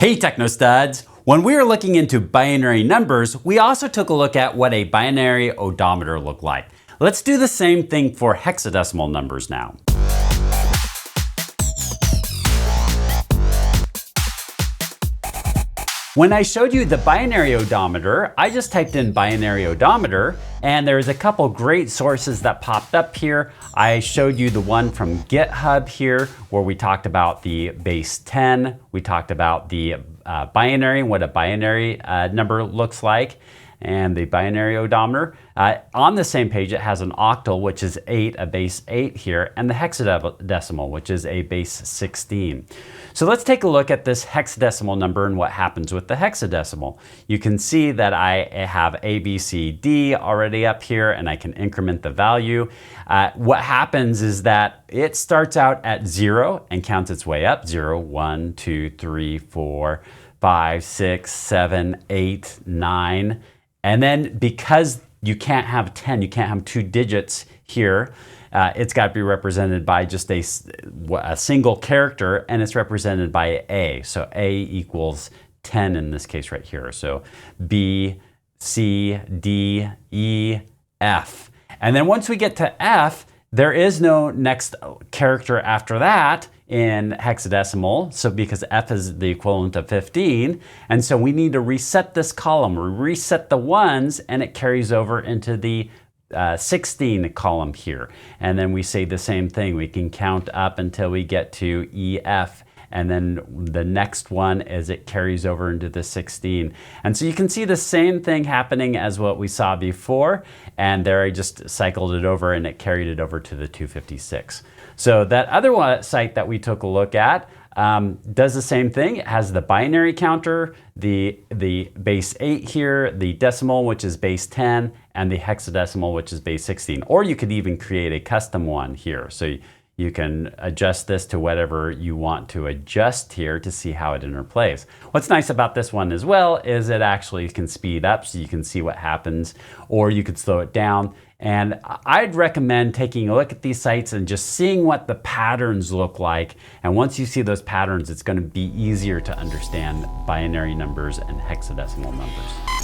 Hey TechnoStuds! When we were looking into binary numbers, we also took a look at what a binary odometer looked like. Let's do the same thing for hexadecimal numbers now. When I showed you the binary odometer, I just typed in binary odometer, and there's a couple great sources that popped up here. I showed you the one from GitHub here, where we talked about the base 10. We talked about the binary, what a binary number looks like, and the binary odometer. On the same page, it has an octal, which is 8, a base 8 here, and the hexadecimal, which is a base 16. So let's take a look at this hexadecimal number and what happens with the hexadecimal. You can see that I have A, B, C, D already up here, and I can increment the value. What happens is that it starts out at 0 and counts its way up. 0, 1, 2, 3, 4, 5, 6, 7, 8, 9. And then because you can't have 10, you can't have 2 digits here, it's got to be represented by just a single character, and it's represented by A. So A equals 10 in this case right here. So B, C, D, E, F. And then once we get to F, there is no next character after that in hexadecimal, so because F is the equivalent of 15, and so we need to reset this column. We reset the ones, and it carries over into the 16 column here. And then we say the same thing. We can count up until we get to EF, and then the next one is it carries over into the 16. And so you can see the same thing happening as what we saw before, and there I just cycled it over and it carried it over to the 256. So that other site that we took a look at does the same thing. It has the binary counter, the base 8 here, the decimal, which is base 10, and the hexadecimal, which is base 16. Or you could even create a custom one here. So you can adjust this to whatever you want to adjust here to see how it interplays. What's nice about this one as well is it actually can speed up so you can see what happens, or you could slow it down. And I'd recommend taking a look at these sites and just seeing what the patterns look like. And once you see those patterns, it's going to be easier to understand binary numbers and hexadecimal numbers.